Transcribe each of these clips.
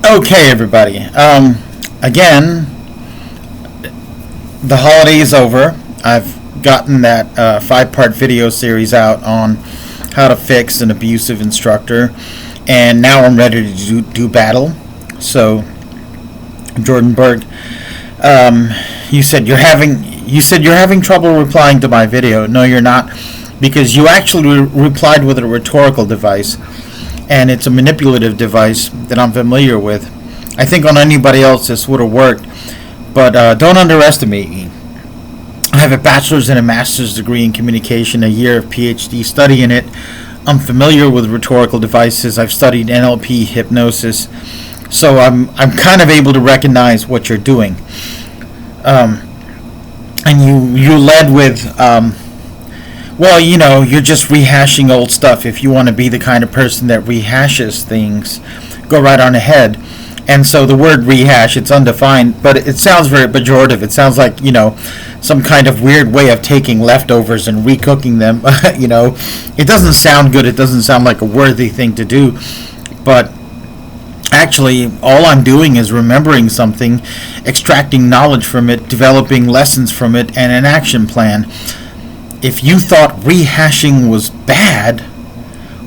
Okay, everybody. Again, the holiday is over. I've gotten that five-part video series out on how to fix an abusive instructor, and now I'm ready to do battle. So, Jordan Berg, you said you're having trouble replying to my video. No, you're not, because you actually replied with a rhetorical device, and it's a manipulative device that I'm familiar with. I think on anybody else this would have worked, but don't underestimate me. I have a bachelor's and a master's degree in communication, a year of PhD study in it. I'm familiar with rhetorical devices. I've studied NLP, hypnosis, so I'm kind of able to recognize what you're doing. And you led with, well, you know, you're just rehashing old stuff. If you want to be the kind of person that rehashes things, go right on ahead. And so the word rehash, it's undefined, but it sounds very pejorative. It sounds like, you know, some kind of weird way of taking leftovers and recooking them. You know, it doesn't sound good. It doesn't sound like a worthy thing to do. But actually, all I'm doing is remembering something, extracting knowledge from it, developing lessons from it, and an action plan. If you thought rehashing was bad,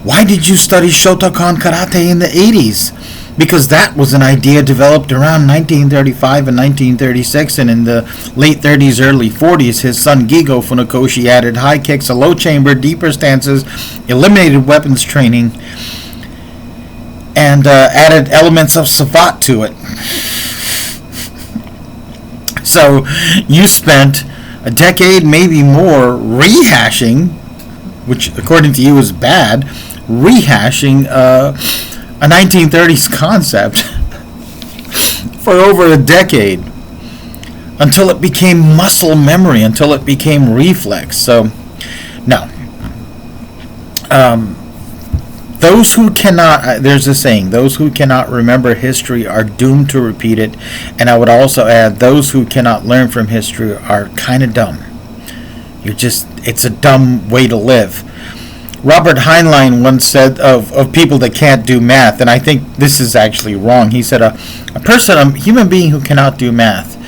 why did you study Shotokan Karate in the 80s? Because that was an idea developed around 1935 and 1936, and in the late 30s, early 40s, his son Gigo Funakoshi added high kicks, a low chamber, deeper stances, eliminated weapons training, and added elements of savate to it. So you spent a decade, maybe more, rehashing, which according to you is bad, rehashing a 1930s concept for over a decade until it became muscle memory, until it became reflex. So, no. Those who cannot, there's a saying, those who cannot remember history are doomed to repeat it. And I would also add, those who cannot learn from history are kind of dumb. It's a dumb way to live. Robert Heinlein once said of people that can't do math, and I think this is actually wrong. He said a human being who cannot do math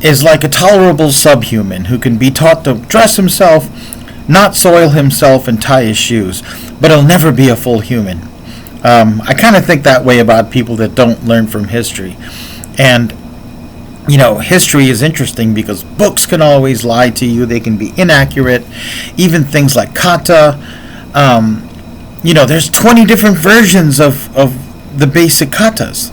is like a tolerable subhuman who can be taught to dress himself, not soil himself, and tie his shoes, but he'll never be a full human. I kind of think that way about people that don't learn from history. And, you know, history is interesting because books can always lie to you. They can be inaccurate. Even things like kata. You know, there's 20 different versions of the basic katas.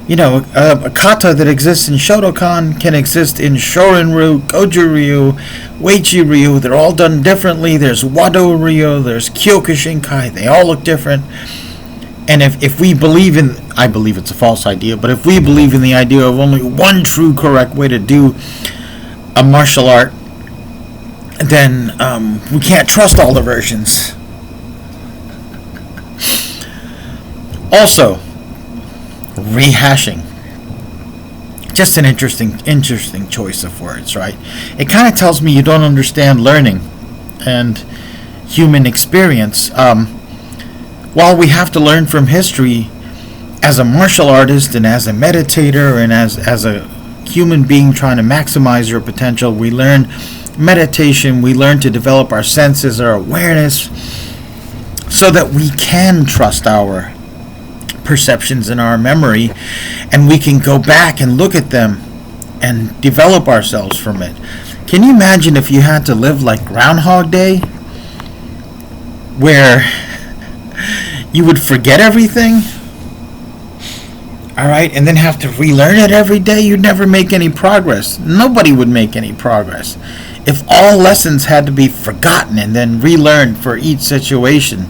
You know, a kata that exists in Shotokan can exist in Shorin-ryu, Goju-ryu, Weichi-ryu. They're all done differently. There's Wado-ryu, there's Kyokushinkai. They all look different. And if we believe in, I believe it's a false idea, but if we believe in the idea of only one true correct way to do a martial art, then we can't trust all the versions. Also, rehashing. Just an interesting choice of words, right? It kind of tells me you don't understand learning and human experience. While we have to learn from history, as a martial artist and as a meditator and as a human being trying to maximize your potential, we learn meditation, we learn to develop our senses, our awareness, so that we can trust our perceptions in our memory, and we can go back and look at them and develop ourselves from it. Can you imagine if you had to live like Groundhog Day, where you would forget everything, all right, and then have to relearn it every day? You'd never make any progress. Nobody would make any progress if all lessons had to be forgotten and then relearned for each situation.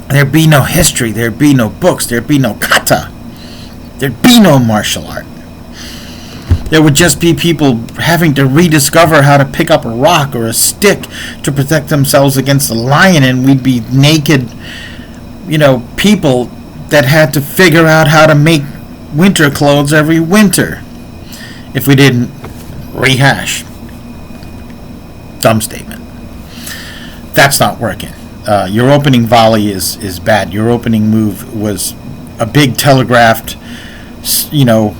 There'd be no history, there'd be no books, there'd be no kata, there'd be no martial art. There would just be people having to rediscover how to pick up a rock or a stick to protect themselves against a lion, and we'd be naked, you know, people that had to figure out how to make winter clothes every winter if we didn't rehash. Dumb statement. That's not working. Your opening volley is bad. Your opening move was a big telegraphed,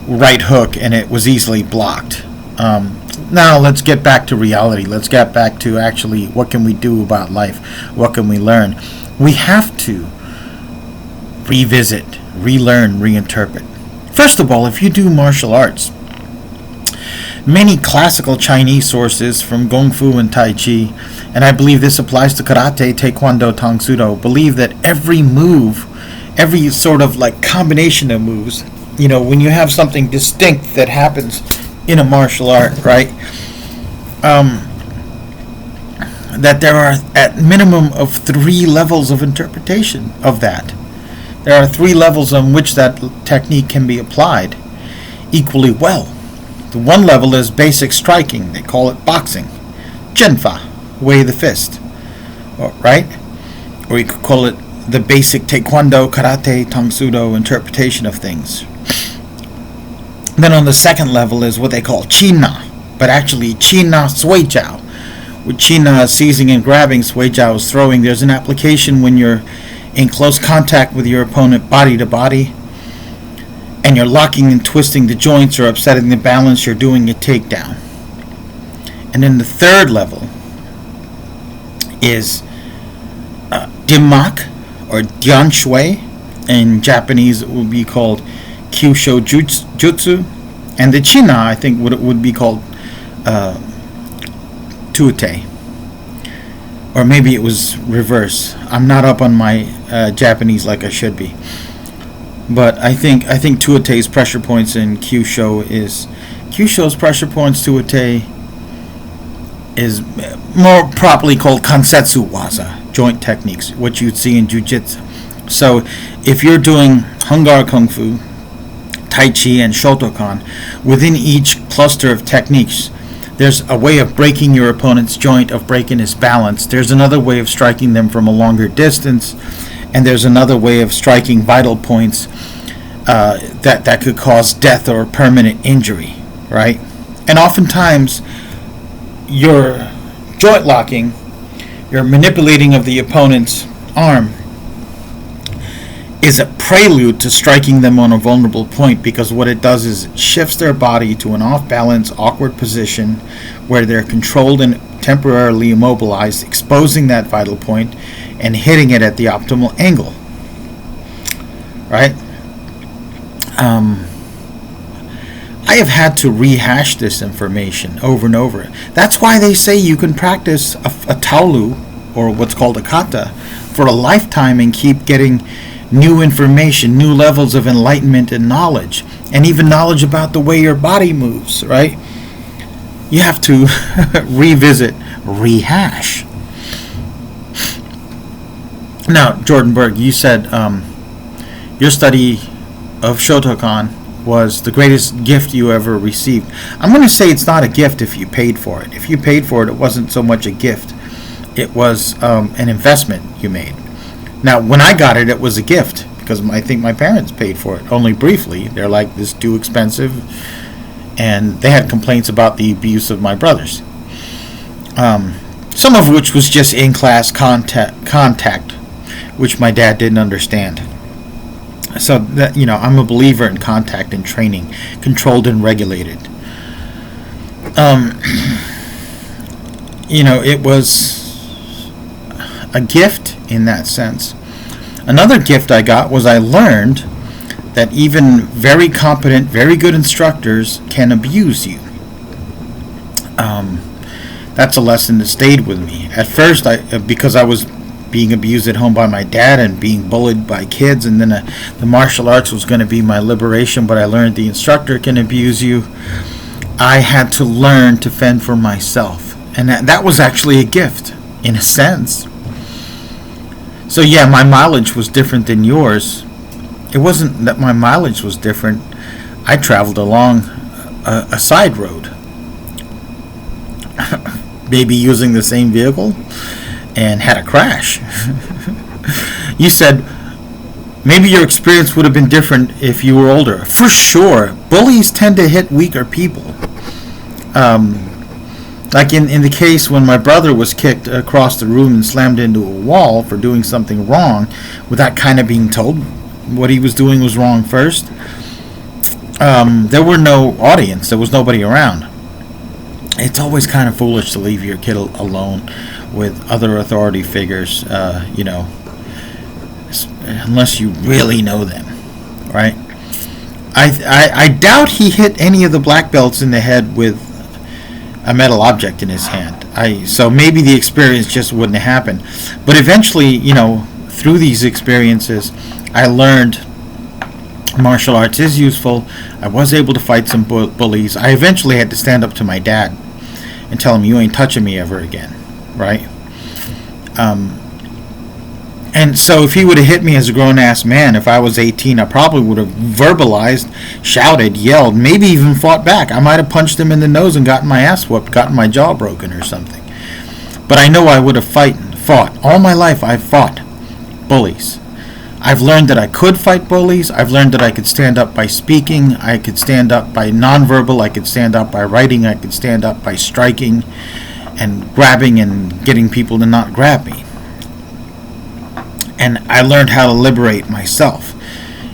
right hook, and it was easily blocked. Now let's get back to reality. Let's get back to actually what can we do about life? What can we learn? We have to revisit, relearn, reinterpret. First of all, if you do martial arts, many classical Chinese sources from Kung Fu and Tai Chi, and I believe this applies to Karate, Taekwondo, Tang Sudo, believe that every move, every sort of like combination of moves, when you have something distinct that happens in a martial art, right? That there are at minimum of 3 levels of interpretation of that. There are 3 levels on which that technique can be applied equally well. The one level is basic striking. They call it boxing. Genfa, way of the fist. Right? Or you could call it the basic Taekwondo, Karate, Tang Sudo interpretation of things. Then on the second level is what they call China, but actually China Sui Jiao. With China seizing and grabbing, Sui Jiao is throwing. There's an application when you're in close contact with your opponent body to body, and you're locking and twisting the joints or upsetting the balance, you're doing a takedown. And then the third level is Dimmak, or Dian Shui. In Japanese, it would be called Kyusho Jutsu. And the China, I think, would be called Tuite. Or maybe it was reverse. I'm not up on my Japanese like I should be. But I think Tuite's pressure points in Kyusho's pressure points, Tuite is more properly called Kansetsu Waza, joint techniques, what you'd see in Jiu-Jitsu. So if you're doing Hungar Kung Fu, Tai Chi, and Shotokan, within each cluster of techniques, there's a way of breaking your opponent's joint, of breaking his balance. There's another way of striking them from a longer distance, and there's another way of striking vital points that could cause death or permanent injury, right? And oftentimes, your joint locking, your manipulating of the opponent's arm, is a prelude to striking them on a vulnerable point, because what it does is it shifts their body to an off-balance, awkward position where they're controlled and temporarily immobilized, exposing that vital point and hitting it at the optimal angle. Right? I have had to rehash this information over and over. That's why they say you can practice a taolu, or what's called a kata, for a lifetime and keep getting new information, new levels of enlightenment and knowledge, and even knowledge about the way your body moves, right? You have to revisit, rehash. Now, Jordan Berg, you said your study of Shotokan was the greatest gift you ever received. I'm going to say it's not a gift if you paid for it. If you paid for it, it wasn't so much a gift. It was an investment you made. Now, when I got it, it was a gift, because I think my parents paid for it, only briefly. They're like, this is too expensive, and they had complaints about the abuse of my brothers. Some of which was just in-class contact, which my dad didn't understand. So, that, I'm a believer in contact and training, controlled and regulated. It was a gift in that sense. Another gift I got was I learned that even very competent, very good instructors can abuse you. That's a lesson that stayed with me. At first, because I was being abused at home by my dad and being bullied by kids, and then the martial arts was going to be my liberation, but I learned the instructor can abuse you. I had to learn to fend for myself, and that was actually a gift, in a sense. So yeah, my mileage was different than yours. It wasn't that my mileage was different. I traveled along a side road, maybe using the same vehicle, and had a crash. You said maybe your experience would have been different if you were older. For sure, bullies tend to hit weaker people. Like in the case when my brother was kicked across the room and slammed into a wall for doing something wrong without kind of being told what he was doing was wrong first. There were no audience. There was nobody around. It's always kind of foolish to leave your kid alone with other authority figures, unless you really know them, right? I doubt he hit any of the black belts in the head with a metal object in his hand. So maybe the experience just wouldn't happen. But eventually, through these experiences, I learned martial arts is useful. I was able to fight some bullies. I eventually had to stand up to my dad and tell him, "You ain't touching me ever again," right? And so if he would have hit me as a grown-ass man, if I was 18, I probably would have verbalized, shouted, yelled, maybe even fought back. I might have punched him in the nose and gotten my ass whooped, gotten my jaw broken or something. But I know I would have fought. All my life I've fought bullies. I've learned that I could fight bullies. I've learned that I could stand up by speaking. I could stand up by nonverbal. I could stand up by writing. I could stand up by striking and grabbing and getting people to not grab me. And I learned how to liberate myself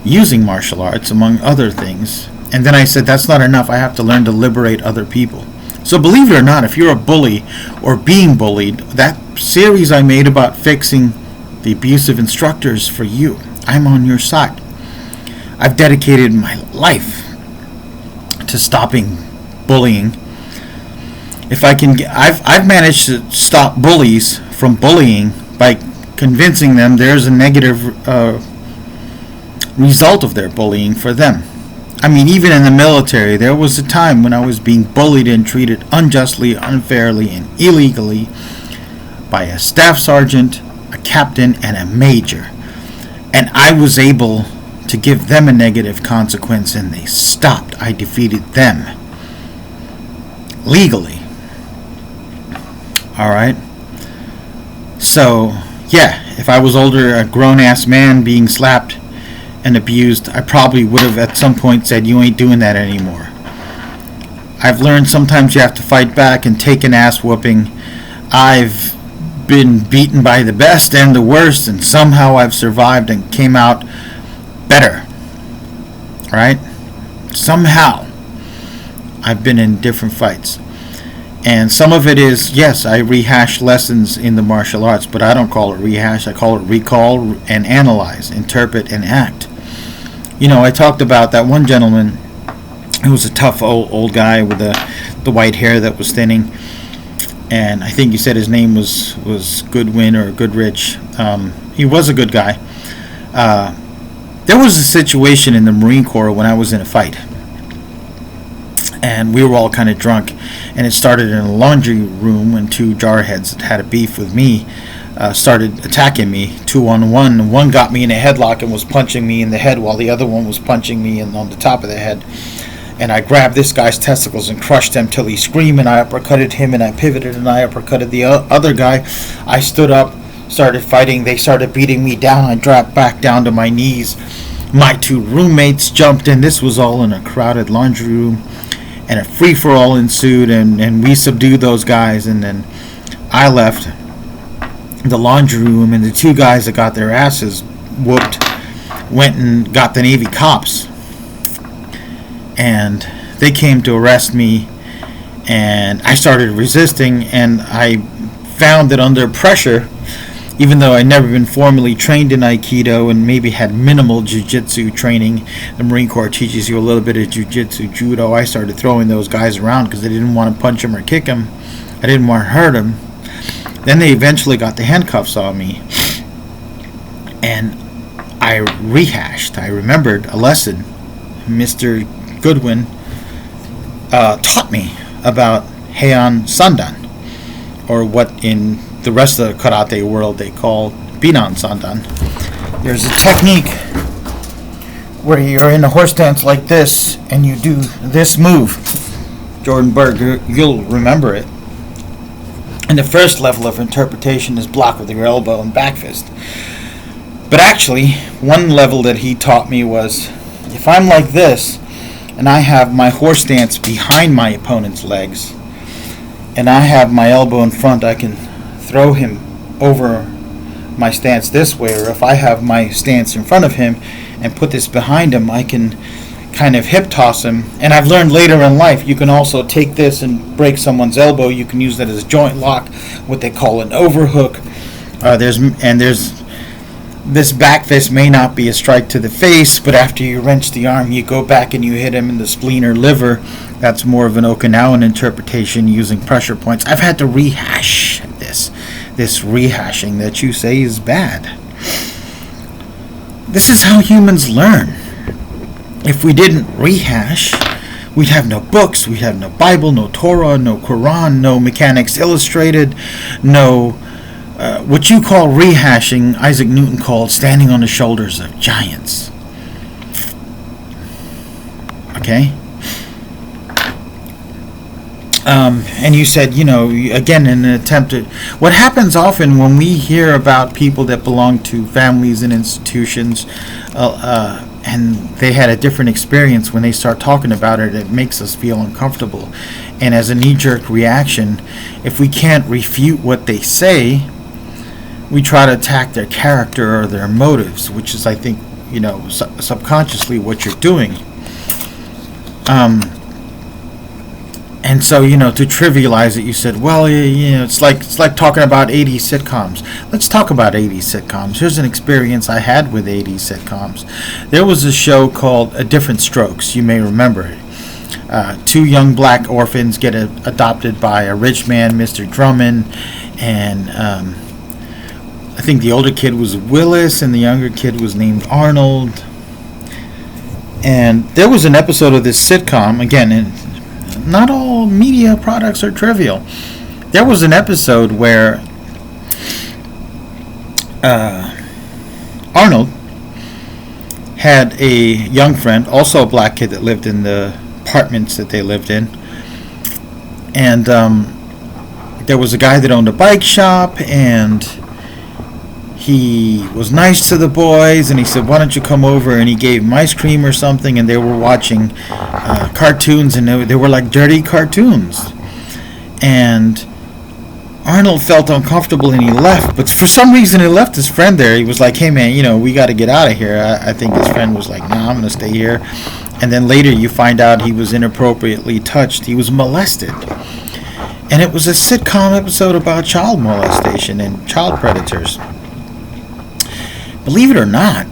using martial arts, among other things. And then I said, that's not enough. I have to learn to liberate other people. So believe it or not, if you're a bully or being bullied, that series I made about fixing the abusive instructors for you, I'm on your side. I've dedicated my life to stopping bullying. If I can, I've managed to stop bullies from bullying by convincing them there's a negative result of their bullying for them. I mean, even in the military, there was a time when I was being bullied and treated unjustly, unfairly, and illegally by a staff sergeant, a captain, and a major. And I was able to give them a negative consequence, and they stopped. I defeated them legally. All right? So, yeah, if I was older, a grown-ass man being slapped and abused, I probably would have at some point said, you ain't doing that anymore. I've learned sometimes you have to fight back and take an ass whooping. I've been beaten by the best and the worst, and somehow I've survived and came out better. Right? Somehow I've been in different fights. And some of it is, yes, I rehash lessons in the martial arts, but I don't call it rehash. I call it recall and analyze, interpret and act. I talked about that one gentleman who was a tough old guy with the white hair that was thinning. And I think you said his name was Goodwin or Goodrich. He was a good guy. There was a situation in the Marine Corps when I was in a fight. And we were all kind of drunk, and it started in a laundry room when two jarheads that had a beef with me started attacking me 2-on-1. One got me in a headlock and was punching me in the head while the other one was punching me on the top of the head. And I grabbed this guy's testicles and crushed them till he screamed, and I uppercutted him, and I pivoted and I uppercutted the other guy. I stood up, started fighting. They started beating me down. I dropped back down to my knees. My two roommates jumped in. This was all in a crowded laundry room. And a free-for-all ensued, and we subdued those guys, and then I left the laundry room, and the two guys that got their asses whooped went and got the Navy cops. And they came to arrest me, and I started resisting, and I found that under pressure, even though I'd never been formally trained in Aikido and maybe had minimal jiu-jitsu training, the Marine Corps teaches you a little bit of jiu-jitsu, judo. I started throwing those guys around because I didn't want to punch them or kick them. I didn't want to hurt them. Then they eventually got the handcuffs on me, and I rehashed. I remembered a lesson Mr. Goodwin taught me about Heian Sandan, or what in the rest of the karate world they call Binan Sandan. There's a technique where you're in a horse stance like this and you do this move. Jordan Berg, you'll remember it. And the first level of interpretation is block with your elbow and back fist. But actually, one level that he taught me was, if I'm like this and I have my horse stance behind my opponent's legs and I have my elbow in front, I can throw him over my stance this way, or if I have my stance in front of him and put this behind him, I can kind of hip toss him. And I've learned later in life, you can also take this and break someone's elbow. You can use that as a joint lock, what they call an overhook. There's this back fist may not be a strike to the face, but after you wrench the arm, you go back and you hit him in the spleen or liver. That's more of an Okinawan interpretation using pressure points. I've had to rehash this rehashing that you say is bad. This is how humans learn. If we didn't rehash, we'd have no books, we'd have no Bible, no Torah, no Quran, no Mechanics Illustrated, no what you call rehashing, Isaac Newton called standing on the shoulders of giants. Okay? And you said, again, in an attempt to... What happens often when we hear about people that belong to families and institutions, and they had a different experience, when they start talking about it, it makes us feel uncomfortable. And as a knee-jerk reaction, if we can't refute what they say, we try to attack their character or their motives, which is, I think, subconsciously what you're doing. And so, to trivialize it, you said, well, it's like talking about 80s sitcoms. Let's talk about 80s sitcoms. Here's an experience I had with 80s sitcoms. There was a show called A Different Strokes. You may remember it. Two young black orphans get adopted by a rich man, Mr. Drummond, and I think the older kid was Willis, and the younger kid was named Arnold. And there was an episode of this sitcom, again, and not all media products are trivial. There was an episode where Arnold had a young friend, also a black kid that lived in the apartments that they lived in. And there was a guy that owned a bike shop, and he was nice to the boys, and he said, why don't you come over? And he gave them ice cream or something, and they were watching cartoons, and they were like dirty cartoons. And Arnold felt uncomfortable, and he left. But for some reason, he left his friend there. He was like, hey, man, we got to get out of here. I think his friend was like, nah, I'm going to stay here. And then later you find out he was inappropriately touched. He was molested. And it was a sitcom episode about child molestation and child predators. Believe it or not,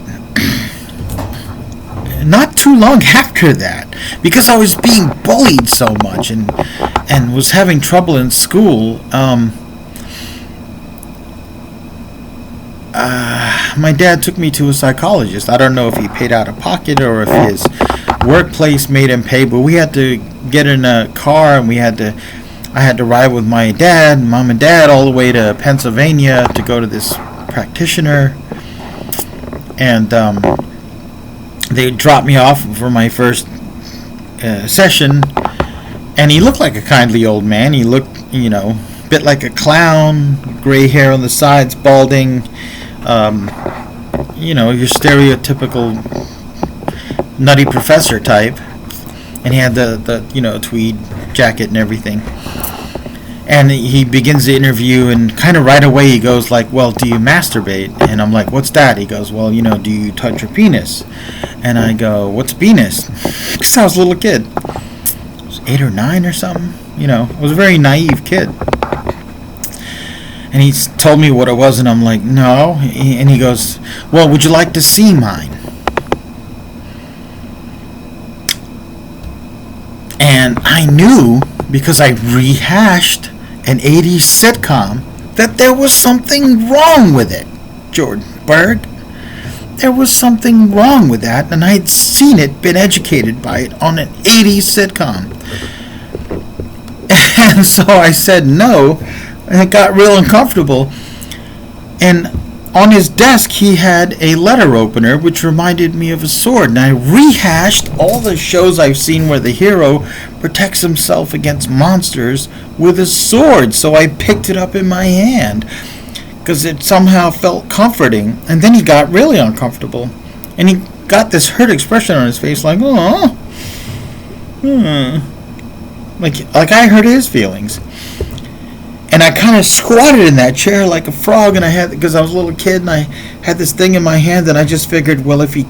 not too long after that, because I was being bullied so much and was having trouble in school, my dad took me to a psychologist. I don't know if he paid out of pocket or if his workplace made him pay, but we had to get in a car, and I had to ride with my dad, mom and dad, all the way to Pennsylvania to go to this practitioner. And they dropped me off for my first session, and he looked like a kindly old man. He looked, a bit like a clown, gray hair on the sides, balding, your stereotypical nutty professor type. And he had the tweed jacket and everything. And he begins the interview, and kind of right away he goes like, well, do you masturbate? And I'm like, what's that? He goes, well, do you touch your penis? And I go, what's penis? Because I was a little kid. I was 8 or 9 or something. I was a very naive kid. And he told me what it was, and I'm like, no. And he goes, well, would you like to see mine? And I knew, because I rehashed an 80s sitcom, that there was something wrong with it, Jordan Berg. There was something wrong with that, and I had seen it, been educated by it on an 80s sitcom. And so I said no, and it got real uncomfortable. And on his desk, he had a letter opener, which reminded me of a sword. And I rehashed all the shows I've seen where the hero protects himself against monsters with a sword. So I picked it up in my hand because it somehow felt comforting. And then he got really uncomfortable. And he got this hurt expression on his face, like, oh, like I hurt his feelings. And I kind of squatted in that chair like a frog, and because I was a little kid, and I had this thing in my hand, and I just figured, well, if he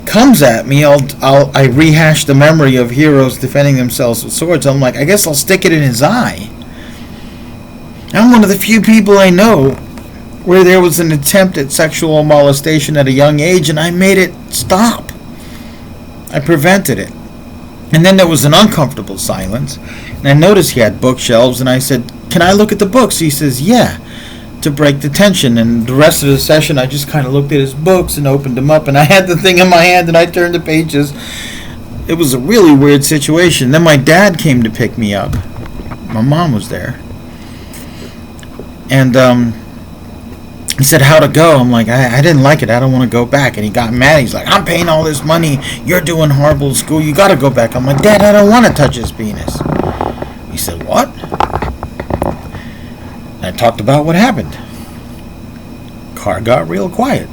comes at me, I rehash the memory of heroes defending themselves with swords. I'm like, I guess I'll stick it in his eye. I'm one of the few people I know where there was an attempt at sexual molestation at a young age, and I made it stop. I prevented it. And then there was an uncomfortable silence, and I noticed he had bookshelves, and I said, "Can I look at the books?" He says, "Yeah," to break the tension. And the rest of the session, I just kind of looked at his books and opened them up, and I had the thing in my hand, and I turned the pages. It was a really weird situation. Then my dad came to pick me up. My mom was there. And he said, "How'd it go?" I'm like, I didn't like it. I don't want to go back. And he got mad. He's like, "I'm paying all this money. You're doing horrible at school. You got to go back." I'm like, "Dad, I don't want to touch his penis." He said, "What?" And I talked about what happened. Car got real quiet.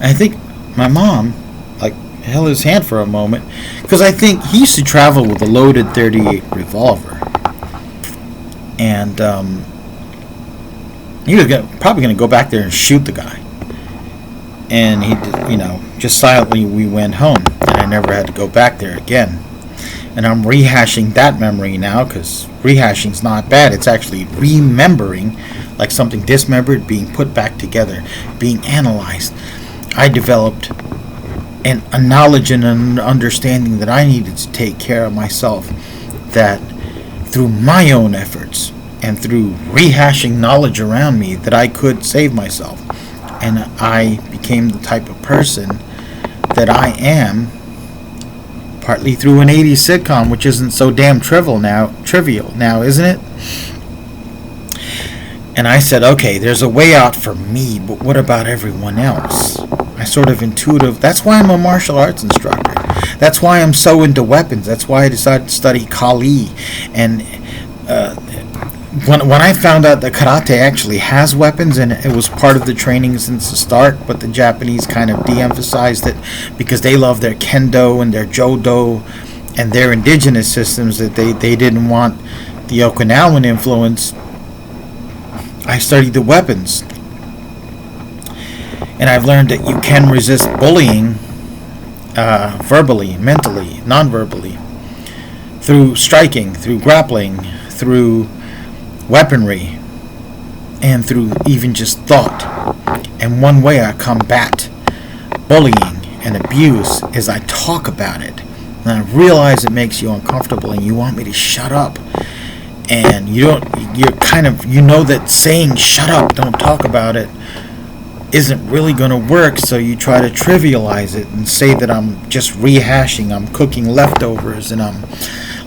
I think my mom, like, held his hand for a moment, because I think he used to travel with a loaded .38 revolver. And he was probably going to go back there and shoot the guy. And he, just silently we went home, and I never had to go back there again. And I'm rehashing that memory now, because rehashing's not bad. It's actually remembering, like something dismembered, being put back together, being analyzed. I developed a knowledge and an understanding that I needed to take care of myself, that through my own efforts and through rehashing knowledge around me, that I could save myself. And I became the type of person that I am, partly through an 80s sitcom, which isn't so damn trivial now, isn't it? And I said, okay, there's a way out for me, but what about everyone else? I sort of intuitive. That's why I'm a martial arts instructor. That's why I'm so into weapons. That's why I decided to study Kali. And when I found out that karate actually has weapons, and it was part of the training since the start, but the Japanese kind of de-emphasized it because they love their kendo and their jodo and their indigenous systems, that they didn't want the Okinawan influence. I studied the weapons. And I've learned that you can resist bullying verbally, mentally, non-verbally, through striking, through grappling, through weaponry, and through even just thought. And one way I combat bullying and abuse is I talk about it. And I realize it makes you uncomfortable and you want me to shut up. And you're that saying shut up, don't talk about it, isn't really going to work, so you try to trivialize it and say that I'm just rehashing, I'm cooking leftovers, and I'm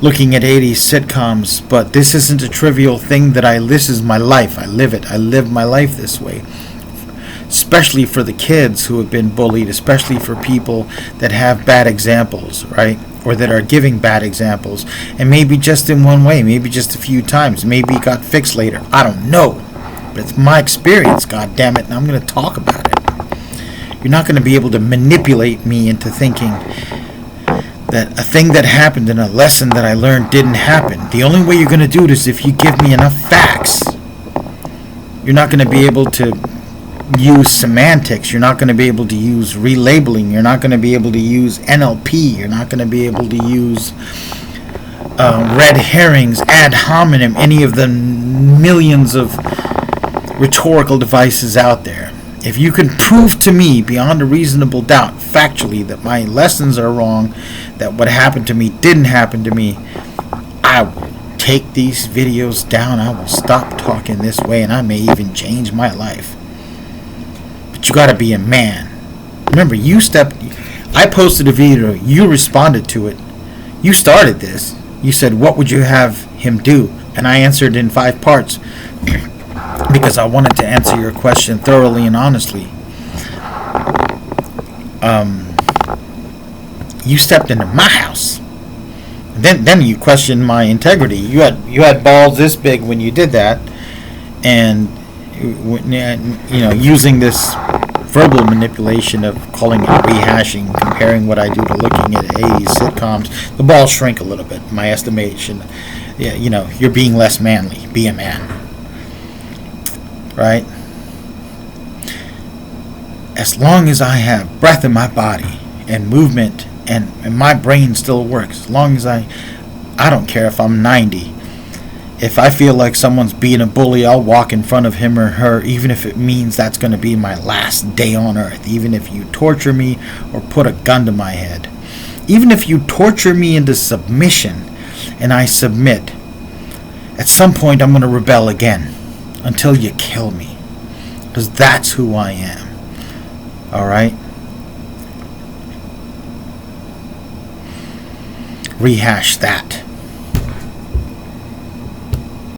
looking at 80s sitcoms. But this isn't a trivial thing this is my life. I live it. I live my life this way. Especially for the kids who have been bullied, especially for people that have bad examples, right? Or that are giving bad examples. And maybe just in one way, maybe just a few times, maybe it got fixed later. I don't know. But it's my experience, God damn it, and I'm going to talk about it. You're not going to be able to manipulate me into thinking that a thing that happened and a lesson that I learned didn't happen. The only way you're going to do it is if you give me enough facts. You're not going to be able to use semantics. You're not going to be able to use relabeling. You're not going to be able to use NLP. You're not going to be able to use red herrings, ad hominem, any of the millions of rhetorical devices out there. If you can prove to me beyond a reasonable doubt, factually, that my lessons are wrong, that what happened to me didn't happen to me, I will take these videos down. I will stop talking this way, and I may even change my life. But you got to be a man. Remember, I posted a video, you responded to it. You started this. You said, what would you have him do? And I answered in 5 parts. Because I wanted to answer your question thoroughly and honestly. You stepped into my house. Then you questioned my integrity. You had balls this big when you did that, and using this verbal manipulation of calling it rehashing, comparing what I do to looking at 80s sitcoms. The balls shrink a little bit, in my estimation. Yeah, you're being less manly. Be a man. Right? As long as I have breath in my body and movement and my brain still works, as long as I don't care if I'm 90. If I feel like someone's being a bully, I'll walk in front of him or her, even if it means that's going to be my last day on earth. Even if you torture me or put a gun to my head. Even if you torture me into submission and I submit, at some point I'm going to rebel again until you kill me. Because that's who I am. Alright? Rehash that.